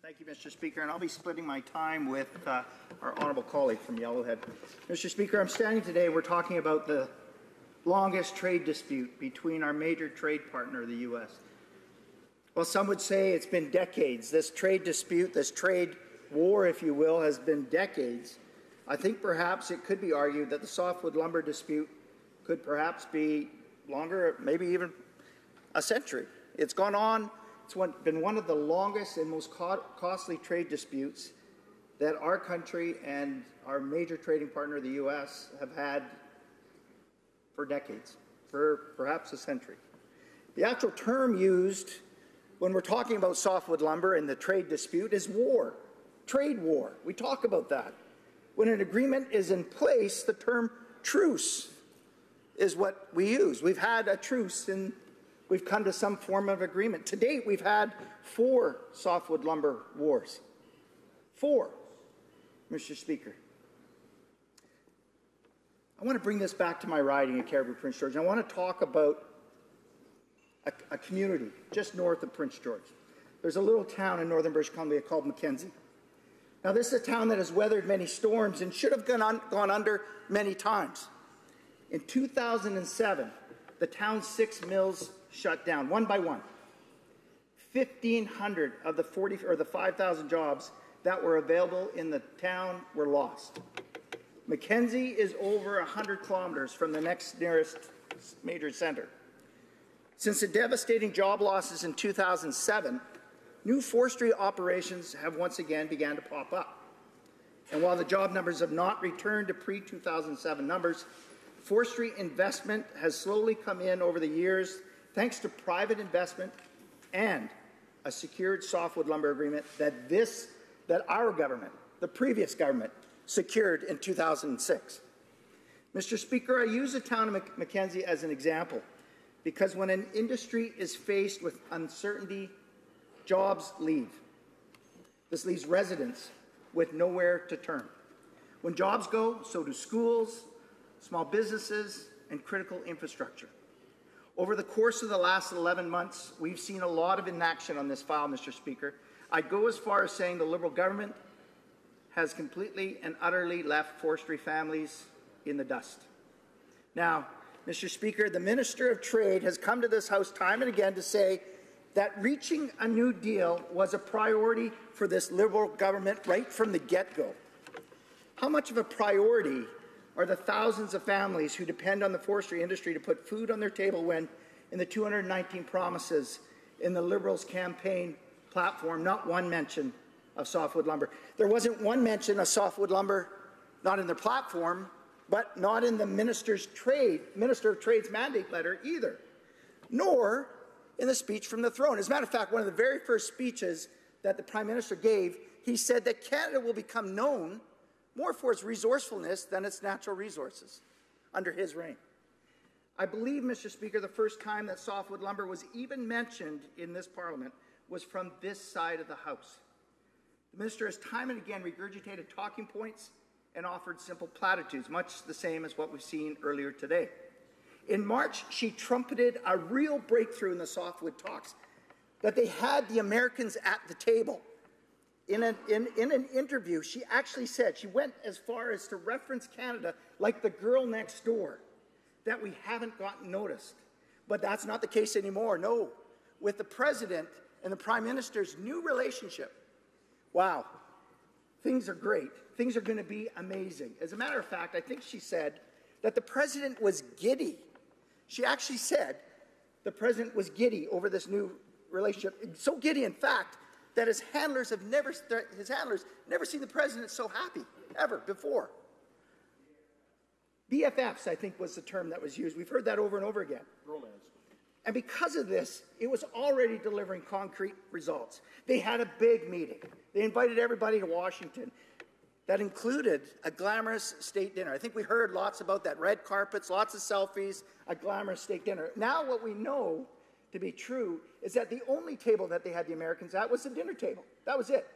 Thank you, Mr. Speaker, and I'll be splitting my time with our honourable colleague from Yellowhead. Mr. Speaker, I'm standing today, we're talking about the longest trade dispute between our major trade partner, the U.S. Well, some would say it's been decades. This trade dispute, this trade war, if you will, has been decades. I think perhaps it could be argued that the softwood lumber dispute could perhaps be longer, maybe even a century. It's gone on. It's been one of the longest and most costly trade disputes that our country and our major trading partner, the U.S., have had for decades, for perhaps a century. The actual term used when we're talking about softwood lumber and the trade dispute is war, trade war. We talk about that. When an agreement is in place, the term truce is what we use. We've had a truce and we've come to some form of agreement. To date, we've had 4 softwood lumber wars. 4, Mr. Speaker. I want to bring this back to my riding in Caribou, Prince George. I want to talk about a community just north of Prince George. There's a little town in northern British Columbia called Mackenzie. Now, this is a town that has weathered many storms and should have gone under many times. In 2007, the town's 6 mills shut down, one by one. 1,500 of the 5,000 jobs that were available in the town were lost. Mackenzie is over 100 kilometers from the next nearest major center. Since the devastating job losses in 2007, new forestry operations have once again began to pop up. And while the job numbers have not returned to pre-2007 numbers, forestry investment has slowly come in over the years thanks to private investment and a secured softwood lumber agreement that our government, the previous government, secured in 2006. Mr. Speaker, I use the town of Mackenzie as an example because when an industry is faced with uncertainty, jobs leave. This leaves residents with nowhere to turn. When jobs go, so do schools, small businesses, and critical infrastructure. Over the course of the last 11 months, we've seen a lot of inaction on this file, Mr. Speaker. I'd go as far as saying the Liberal government has completely and utterly left forestry families in the dust. Now, Mr. Speaker, the Minister of Trade has come to this House time and again to say that reaching a new deal was a priority for this Liberal government right from the get-go. How much of a priority are the thousands of families who depend on the forestry industry to put food on their table when, in the 219 promises in the Liberals' campaign platform, not one mention of softwood lumber? There wasn't one mention of softwood lumber, not in their platform, but not in the Minister of Trade's mandate letter either, nor in the speech from the throne. As a matter of fact, one of the very first speeches that the Prime Minister gave, he said that Canada will become known more for its resourcefulness than its natural resources under his reign. I believe, Mr. Speaker, the first time that softwood lumber was even mentioned in this Parliament was from this side of the House. The Minister has time and again regurgitated talking points and offered simple platitudes, much the same as what we've seen earlier today. In March, she trumpeted a real breakthrough in the softwood talks, that they had the Americans at the table. In an interview, she actually said, she went as far as to reference Canada like the girl next door, that we haven't gotten noticed. But that's not the case anymore. No, with the President and the Prime Minister's new relationship, wow, things are great. Things are going to be amazing. As a matter of fact, I think she said that the President was giddy. She actually said the President was giddy over this new relationship. So giddy, in fact, that his handlers never seen the President so happy, ever, before. BFFs, I think, was the term that was used. We've heard that over and over again. Romance. And because of this, it was already delivering concrete results. They had a big meeting. They invited everybody to Washington. That included a glamorous state dinner. I think we heard lots about that. Red carpets, lots of selfies, a glamorous state dinner. Now what we know to be true is that the only table that they had the Americans at was the dinner table. That was it.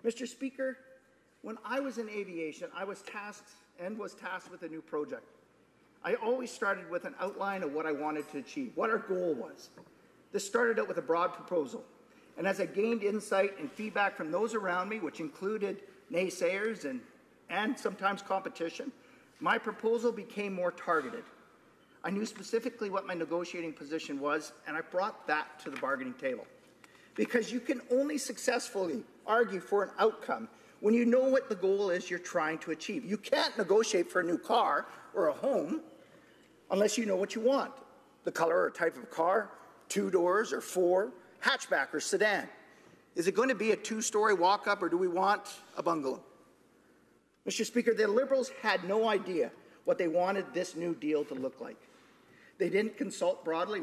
Mr. Speaker, when I was in aviation, I was tasked with a new project. I always started with an outline of what I wanted to achieve, what our goal was. This started out with a broad proposal. And as I gained insight and feedback from those around me, which included naysayers and sometimes competition, my proposal became more targeted. I knew specifically what my negotiating position was, and I brought that to the bargaining table. Because you can only successfully argue for an outcome when you know what the goal is you're trying to achieve. You can't negotiate for a new car or a home unless you know what you want. The color or type of car, 2 doors or 4, hatchback or sedan. Is it going to be a 2-story walk-up, or do we want a bungalow? Mr. Speaker, the Liberals had no idea what they wanted this new deal to look like. They didn't consult broadly,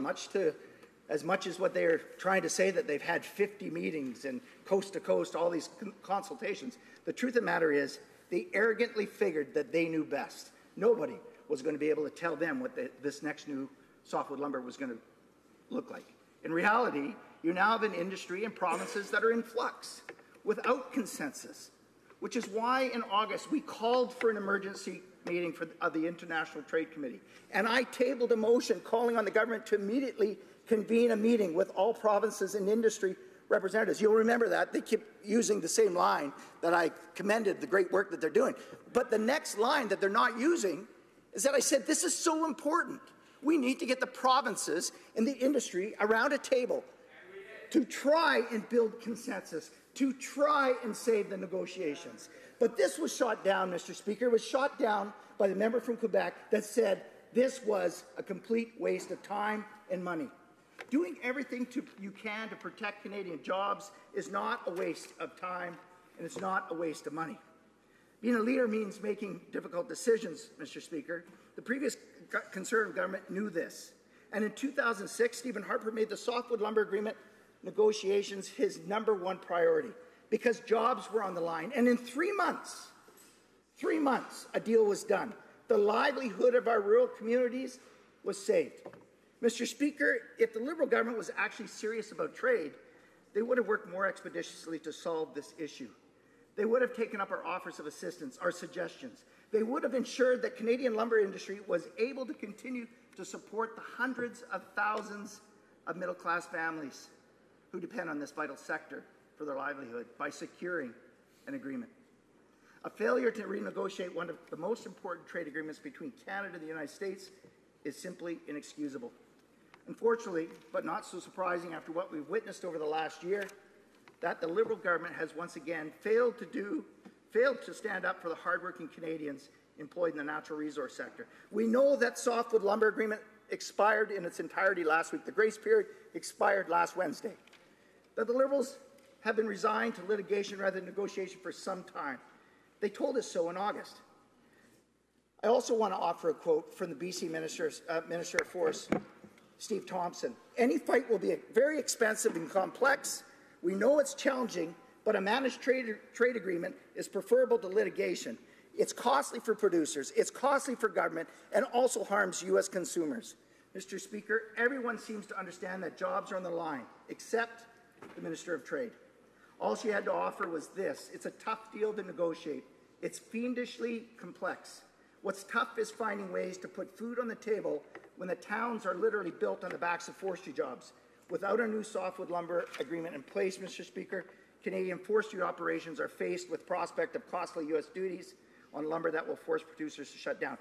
as much as what they're trying to say that they've had 50 meetings and coast to coast, all these consultations. The truth of the matter is they arrogantly figured that they knew best. Nobody was going to be able to tell them what this next new softwood lumber was going to look like. In reality, you now have an industry and provinces that are in flux without consensus, which is why in August we called for an emergency meeting of the International Trade Committee. And I tabled a motion calling on the government to immediately convene a meeting with all provinces and industry representatives. You'll remember that. They keep using the same line that I commended the great work that they're doing. But the next line that they're not using is that I said, this is so important. We need to get the provinces and the industry around a table to try and build consensus, to try and save the negotiations. But this was shot down, Mr. Speaker. It was shot down by the member from Quebec that said this was a complete waste of time and money. Doing everything you can to protect Canadian jobs is not a waste of time, and it's not a waste of money. Being a leader means making difficult decisions, Mr. Speaker. The previous Conservative government knew this. And in 2006, Stephen Harper made the Softwood Lumber Agreement negotiations his #1 priority because jobs were on the line. And in 3 months, a deal was done. The livelihood of our rural communities was saved. Mr. Speaker, if the Liberal government was actually serious about trade, they would have worked more expeditiously to solve this issue. They would have taken up our offers of assistance, our suggestions. They would have ensured that Canadian lumber industry was able to continue to support the hundreds of thousands of middle-class families who depend on this vital sector for their livelihood by securing an agreement. A failure to renegotiate one of the most important trade agreements between Canada and the United States is simply inexcusable. Unfortunately, but not so surprising after what we've witnessed over the last year, that the Liberal government has once again failed to stand up for the hardworking Canadians employed in the natural resource sector. We know that Softwood Lumber Agreement expired in its entirety last week. The grace period expired last Wednesday. That the Liberals have been resigned to litigation rather than negotiation for some time. They told us so in August. I also want to offer a quote from the BC Minister of Forests, Steve Thompson. Any fight will be very expensive and complex. We know it's challenging, but a managed trade agreement is preferable to litigation. It's costly for producers, it's costly for government, and also harms U.S. consumers. Mr. Speaker, everyone seems to understand that jobs are on the line, except the Minister of Trade. All she had to offer was this: it's a tough deal to negotiate. It's fiendishly complex. What's tough is finding ways to put food on the table when the towns are literally built on the backs of forestry jobs. Without a new Softwood Lumber Agreement in place, Mr. Speaker, Canadian forestry operations are faced with prospect of costly U.S. duties on lumber that will force producers to shut down.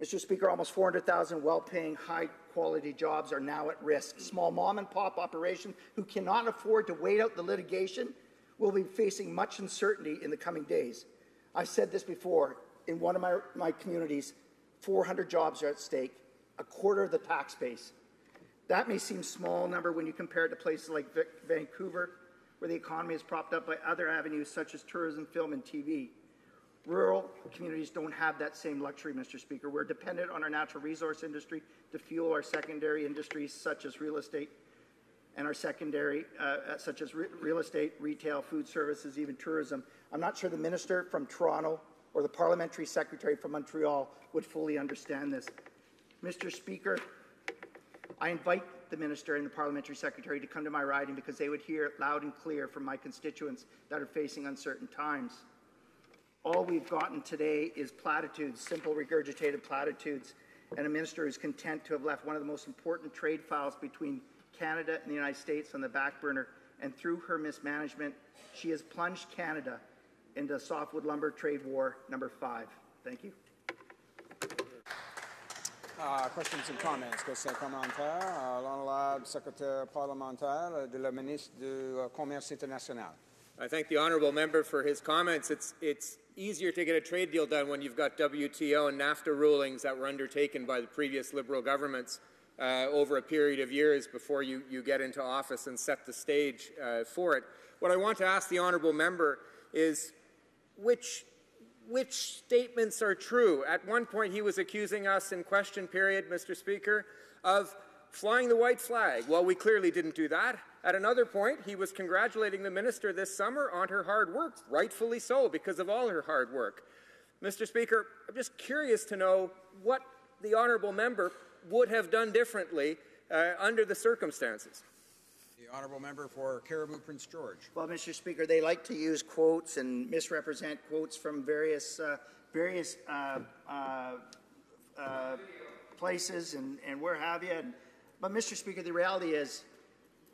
Mr. Speaker, almost 400,000 well-paying, high-quality jobs are now at risk. Small mom-and-pop operations who cannot afford to wait out the litigation will be facing much uncertainty in the coming days. I've said this before. In one of my communities, 400 jobs are at stake, a quarter of the tax base. That may seem a small number when you compare it to places like Vancouver, where the economy is propped up by other avenues such as tourism, film, and TV. Rural communities don't have that same luxury, Mr. Speaker. We're dependent on our natural resource industry to fuel our secondary industries such as real estate, and our secondary, such as real estate, retail, food services, even tourism. I'm not sure the minister from Toronto or the parliamentary secretary from Montreal would fully understand this. Mr. Speaker, I invite the minister and the parliamentary secretary to come to my riding because they would hear loud and clear from my constituents that are facing uncertain times. All we've gotten today is platitudes, simple regurgitated platitudes, and a minister who's content to have left one of the most important trade files between Canada and the United States on the back burner, and through her mismanagement, she has plunged Canada into softwood lumber trade war number 5. Thank you. Questions and comments. Questions et commentaires. L'honorable secrétaire parlementaire de la ministre du Commerce international. I thank the honourable member for his comments. It's easier to get a trade deal done when you've got WTO and NAFTA rulings that were undertaken by the previous Liberal governments over a period of years before you get into office and set the stage for it. What I want to ask the honourable member is which statements are true? At one point he was accusing us in question period, Mr. Speaker, of flying the white flag. Well, we clearly didn't do that. At another point, he was congratulating the minister this summer on her hard work, rightfully so, because of all her hard work. Mr. Speaker, I'm just curious to know what the honourable member would have done differently under the circumstances. The honourable member for Cariboo Prince George. Well, Mr. Speaker, they like to use quotes and misrepresent quotes from various places and where have you. But, Mr. Speaker, the reality is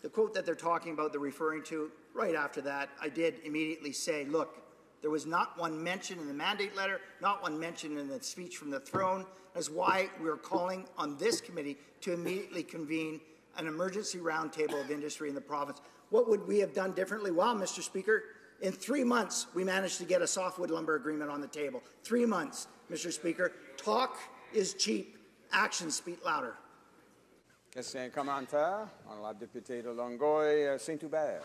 the quote that they're talking about, they're referring to, right after that, I did immediately say, look, there was not one mention in the mandate letter, not one mention in the speech from the throne. That's why we're calling on this committee to immediately convene an emergency roundtable of industry in the province. What would we have done differently? Well, Mr. Speaker, in 3 months, we managed to get a softwood lumber agreement on the table. 3 months, Mr. Speaker. Talk is cheap. Actions speak louder. Question et commentaire. Honorable député de Longueuil, Saint-Hubert.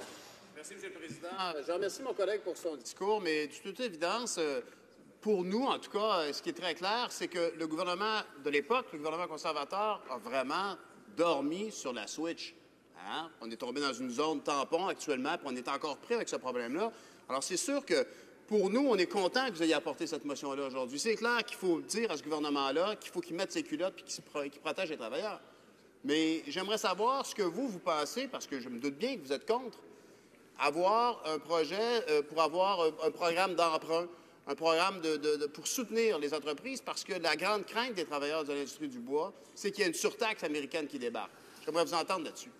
Merci, M. le Président. Je remercie mon collègue pour son discours, mais de toute évidence, pour nous, en tout cas, ce qui est très clair, c'est que le gouvernement de l'époque, le gouvernement conservateur, a vraiment dormi sur la switch. Hein? On est tombé dans une zone tampon actuellement, puis on est encore pris avec ce problème-là. Alors, c'est sûr que pour nous, on est content que vous ayez apporté cette motion-là aujourd'hui. C'est clair qu'il faut dire à ce gouvernement-là qu'il faut qu'il mette ses culottes et qu'il protège les travailleurs. Mais j'aimerais savoir ce que vous pensez, parce que je me doute bien que vous êtes contre, avoir un projet pour avoir un programme d'emprunt, un programme pour soutenir les entreprises, parce que la grande crainte des travailleurs de l'industrie du bois, c'est qu'il y a une surtaxe américaine qui débarque. J'aimerais vous entendre là-dessus.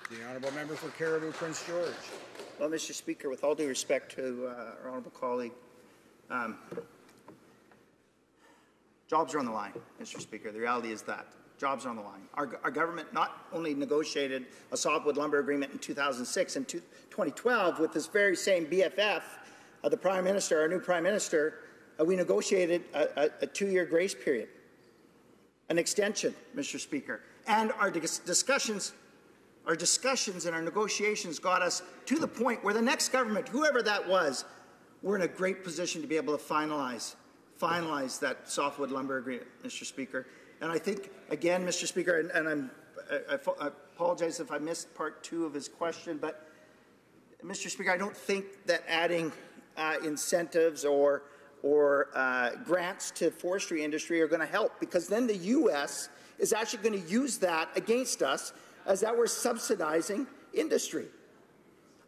The honourable member for Cariboo Prince George. Well, Mr. Speaker, with all due respect to our honourable colleague, jobs are on the line, Mr. Speaker. The reality is that. Jobs are on the line. Our government not only negotiated a softwood lumber agreement in 2006 and 2012 with this very same BFF, the Prime Minister, our new Prime Minister, we negotiated a 2-year grace period, an extension, Mr. Speaker. And our discussions and our negotiations got us to the point where the next government, whoever that was, we're in a great position to be able to finalize that softwood lumber agreement, Mr. Speaker. And I think, again, Mr. Speaker, and I apologize if I missed part 2 of his question, but, Mr. Speaker, I don't think that adding incentives or grants to forestry industry are going to help, because then the U.S. is actually going to use that against us as that we're subsidizing industry.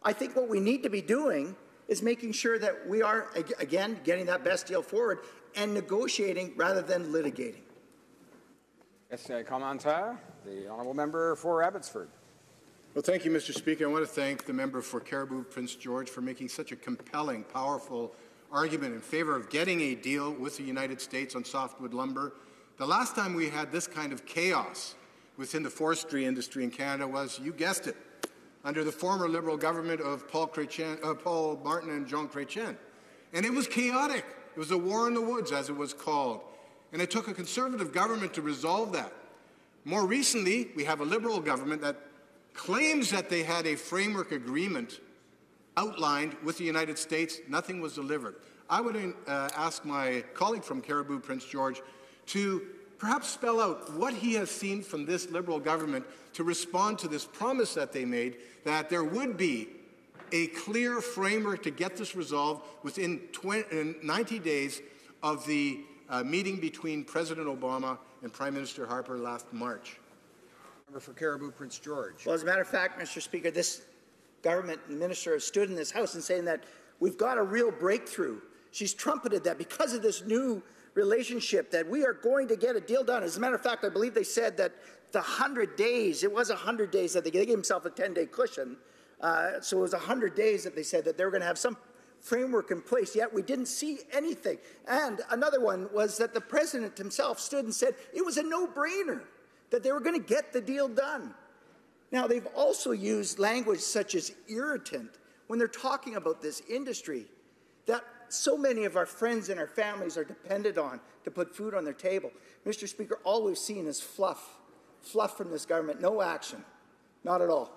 I think what we need to be doing is making sure that we are, again, getting that best deal forward and negotiating rather than litigating. Question et commentaire. The honourable member for Abbotsford. Well, thank you, Mr. Speaker. I want to thank the member for Cariboo Prince George for making such a compelling, powerful argument in favour of getting a deal with the United States on softwood lumber. The last time we had this kind of chaos within the forestry industry in Canada was, you guessed it, under the former Liberal government of Paul Martin and Jean Chrétien. And it was chaotic. It was a war in the woods, as it was called. And it took a Conservative government to resolve that. More recently, we have a Liberal government that claims that they had a framework agreement outlined with the United States. Nothing was delivered. I would ask my colleague from Cariboo Prince George to perhaps spell out what he has seen from this Liberal government to respond to this promise that they made, that there would be a clear framework to get this resolved within 90 days of the meeting between President Obama and Prime Minister Harper last March. Member for Cariboo Prince George. Well, as a matter of fact, Mr. Speaker, this government and minister have stood in this House and saying that we've got a real breakthrough. She's trumpeted that because of this new relationship that we are going to get a deal done. As a matter of fact, I believe they said that the 100 days, it was 100 days that they gave themselves a 10-day cushion. So it was 100 days that they said that they were going to have some framework in place, yet we didn't see anything. And another one was that the president himself stood and said it was a no-brainer that they were going to get the deal done. Now, they've also used language such as irritant when they're talking about this industry that so many of our friends and our families are dependent on to put food on their table. Mr. Speaker, all we've seen is fluff from this government, no action, not at all.